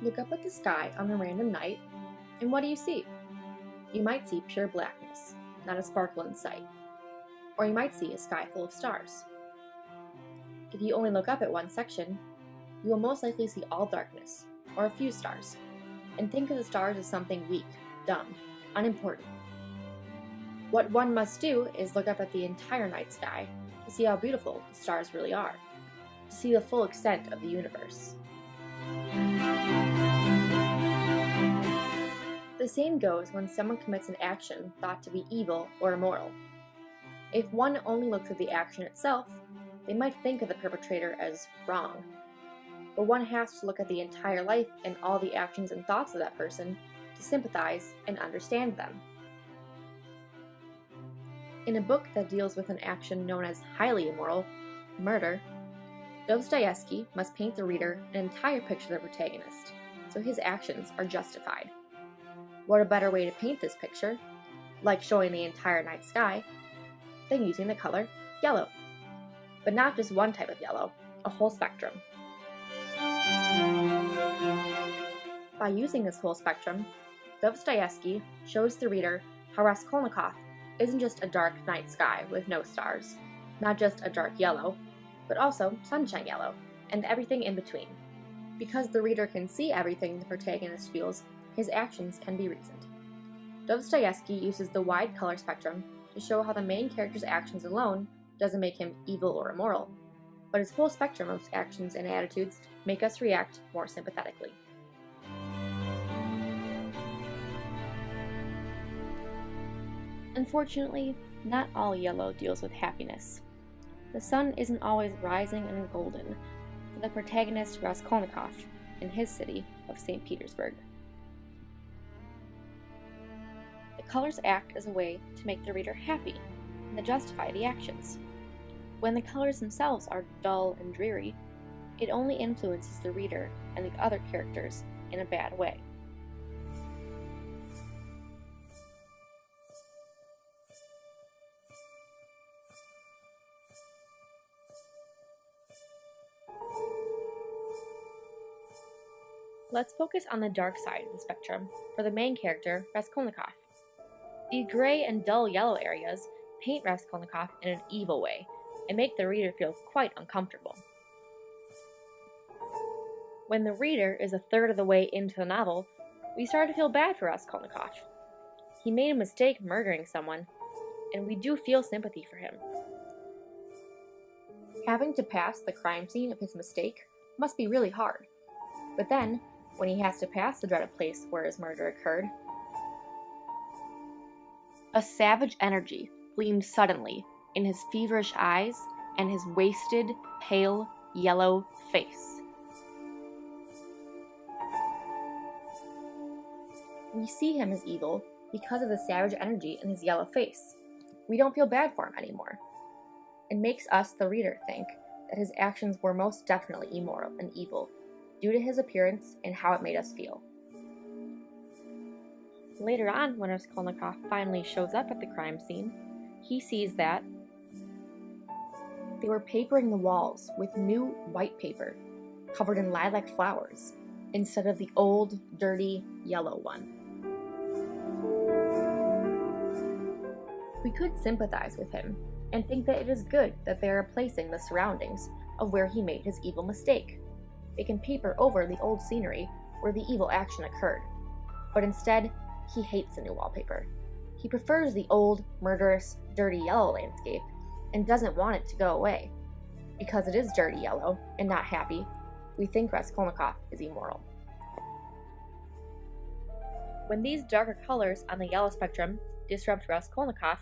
Look up at the sky on a random night, and what do you see? You might see pure blackness, not a sparkle in sight. Or you might see a sky full of stars. If you only look up at one section, you will most likely see all darkness, or a few stars, and think of the stars as something weak, dumb, unimportant. What one must do is look up at the entire night sky to see how beautiful the stars really are, to see the full extent of the universe. The same goes when someone commits an action thought to be evil or immoral. If one only looks at the action itself, they might think of the perpetrator as wrong. But one has to look at the entire life and all the actions and thoughts of that person to sympathize and understand them. In a book that deals with an action known as highly immoral, murder, Dostoevsky must paint the reader an entire picture of the protagonist, so his actions are justified. What a better way to paint this picture, like showing the entire night sky, than using the color yellow. But not just one type of yellow, a whole spectrum. By using this whole spectrum, Dostoevsky shows the reader how Raskolnikov isn't just a dark night sky with no stars, not just a dark yellow, but also sunshine yellow, and everything in between. Because the reader can see everything the protagonist feels, his actions can be reasoned. Dostoevsky uses the wide color spectrum to show how the main character's actions alone doesn't make him evil or immoral, but his whole spectrum of actions and attitudes make us react more sympathetically. Unfortunately, not all yellow deals with happiness. The sun isn't always rising and golden for the protagonist Raskolnikov in his city of St. Petersburg. The colors act as a way to make the reader happy and to justify the actions. When the colors themselves are dull and dreary, it only influences the reader and the other characters in a bad way. Let's focus on the dark side of the spectrum for the main character, Raskolnikov. The gray and dull yellow areas paint Raskolnikov in an evil way and make the reader feel quite uncomfortable. When the reader is a third of the way into the novel, we start to feel bad for Raskolnikov. He made a mistake murdering someone, and we do feel sympathy for him. Having to pass the crime scene of his mistake must be really hard, but then, when he has to pass the dreaded place where his murder occurred, a savage energy gleamed suddenly in his feverish eyes and his wasted, pale, yellow face. We see him as evil because of the savage energy in his yellow face. We don't feel bad for him anymore. It makes us, the reader, think that his actions were most definitely immoral and evil, due to his appearance and how it made us feel. Later on, when Raskolnikov finally shows up at the crime scene, he sees that they were papering the walls with new white paper covered in lilac flowers instead of the old, dirty, yellow one. We could sympathize with him and think that it is good that they are replacing the surroundings of where he made his evil mistake. They can paper over the old scenery where the evil action occurred, but instead, he hates the new wallpaper. He prefers the old, murderous, dirty yellow landscape and doesn't want it to go away. Because it is dirty yellow and not happy, we think Raskolnikov is immoral. When these darker colors on the yellow spectrum disrupt Raskolnikov,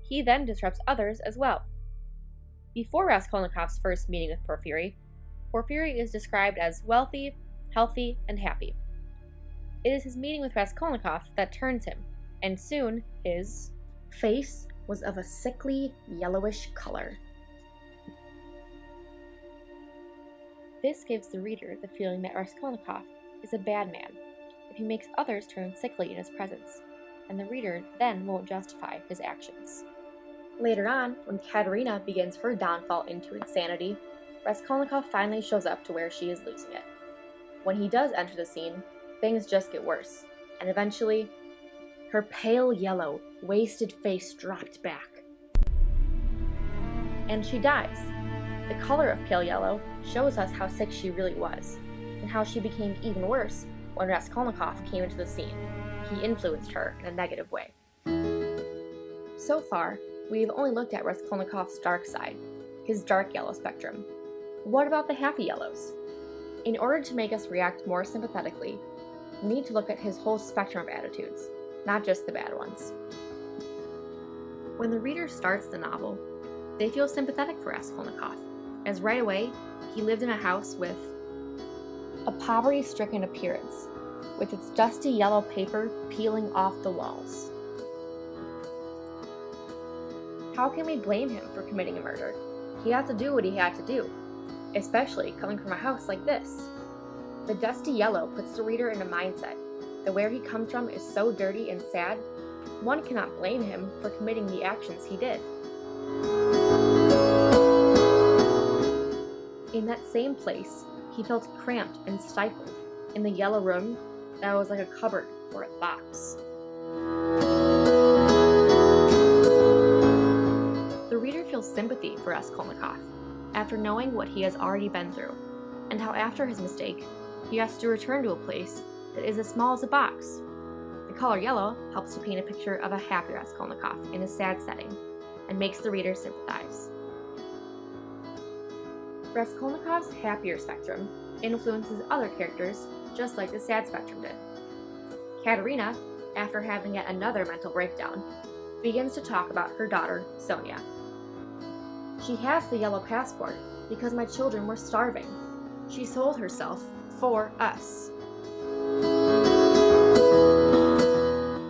he then disrupts others as well. Before Raskolnikov's first meeting with Porfiry, Porfiry is described as wealthy, healthy, and happy. It is his meeting with Raskolnikov that turns him, and soon his face was of a sickly, yellowish color. This gives the reader the feeling that Raskolnikov is a bad man if he makes others turn sickly in his presence, and the reader then won't justify his actions. Later on, when Katerina begins her downfall into insanity, Raskolnikov finally shows up to where she is losing it. When he does enter the scene, things just get worse, and eventually, her pale yellow, wasted face dropped back. And she dies. The color of pale yellow shows us how sick she really was, and how she became even worse when Raskolnikov came into the scene. He influenced her in a negative way. So far, we've only looked at Raskolnikov's dark side, his dark yellow spectrum. What about the happy yellows? In order to make us react more sympathetically, we need to look at his whole spectrum of attitudes, not just the bad ones. When the reader starts the novel, they feel sympathetic for Raskolnikov, as right away he lived in a house with a poverty-stricken appearance, with its dusty yellow paper peeling off the walls. How can we blame him for committing a murder? He had to do what he had to do, especially coming from a house like this. The dusty yellow puts the reader in a mindset that where he comes from is so dirty and sad, one cannot blame him for committing the actions he did. In that same place, he felt cramped and stifled in the yellow room that was like a cupboard or a box. The reader feels sympathy for Raskolnikov after knowing what he has already been through, and how after his mistake, he has to return to a place that is as small as a box. The color yellow helps to paint a picture of a happy Raskolnikov in a sad setting, and makes the reader sympathize. Raskolnikov's happier spectrum influences other characters just like the sad spectrum did. Katerina, after having yet another mental breakdown, begins to talk about her daughter, Sonia. She has the yellow passport because my children were starving. She sold herself for us.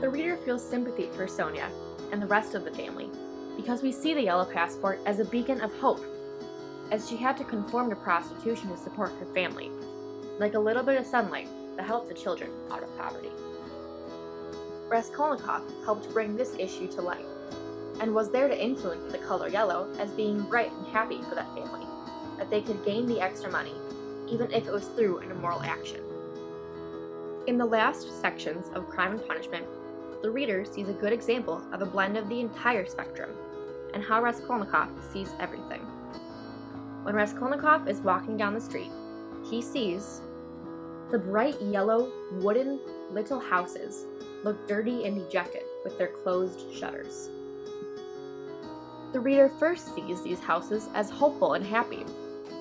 The reader feels sympathy for Sonia and the rest of the family because we see the yellow passport as a beacon of hope, as she had to conform to prostitution to support her family, like a little bit of sunlight that helped the children out of poverty. Raskolnikov helped bring this issue to light, and was there to influence the color yellow as being bright and happy for that family, that they could gain the extra money, even if it was through an immoral action. In the last sections of Crime and Punishment, the reader sees a good example of a blend of the entire spectrum, and how Raskolnikov sees everything. When Raskolnikov is walking down the street, he sees the bright yellow, wooden, little houses look dirty and dejected with their closed shutters. The reader first sees these houses as hopeful and happy,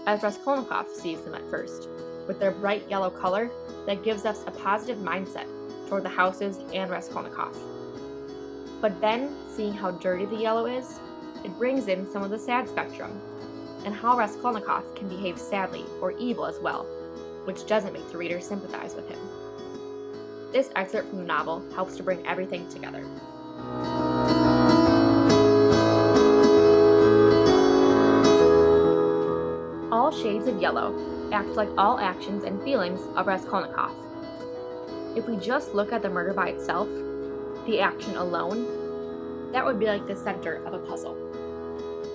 as Raskolnikov sees them at first, with their bright yellow color that gives us a positive mindset toward the houses and Raskolnikov. But then, seeing how dirty the yellow is, it brings in some of the sad spectrum, and how Raskolnikov can behave sadly or evil as well, which doesn't make the reader sympathize with him. This excerpt from the novel helps to bring everything together. All shades of yellow act like all actions and feelings of Raskolnikov. If we just look at the murder by itself, the action alone, that would be like the center of a puzzle.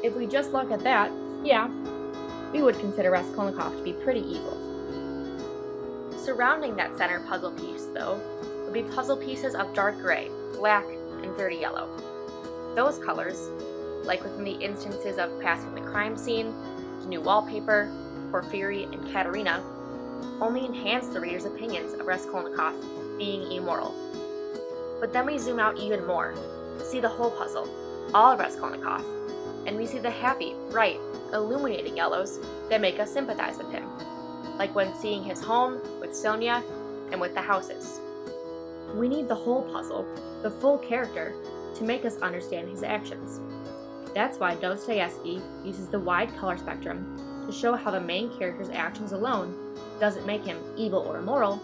If we just look at that, yeah, we would consider Raskolnikov to be pretty evil. Surrounding that center puzzle piece, though, would be puzzle pieces of dark gray, black, and dirty yellow. Those colors, like within the instances of passing the crime scene, the new wallpaper, Porfiry, and Katerina, only enhance the reader's opinions of Raskolnikov being immoral. But then we zoom out even more, see the whole puzzle, all of Raskolnikov, and we see the happy, bright, illuminating yellows that make us sympathize with him, like when seeing his home with Sonia and with the houses. We need the whole puzzle, the full character, to make us understand his actions. That's why Dostoevsky uses the wide color spectrum to show how the main character's actions alone doesn't make him evil or immoral,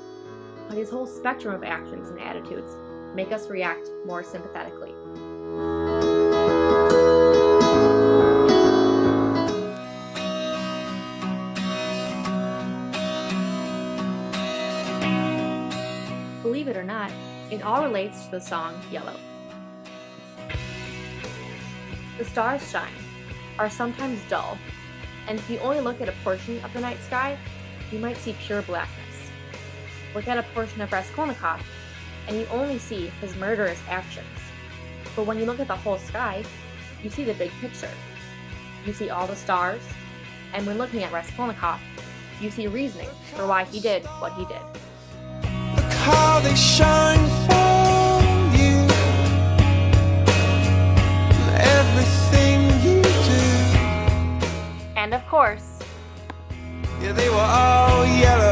but his whole spectrum of actions and attitudes make us react more sympathetically. Believe it or not, it all relates to the song Yellow. The stars shine, are sometimes dull, and if you only look at a portion of the night sky, you might see pure blackness. look at a portion of Raskolnikov, and you only see his murderous actions. But when you look at the whole sky, you see the big picture. You see all the stars, and when looking at Raskolnikov, you see reasoning for why he did what he did. Look how they shine for you, everything you do. And of course, Yeah, they were all yellow.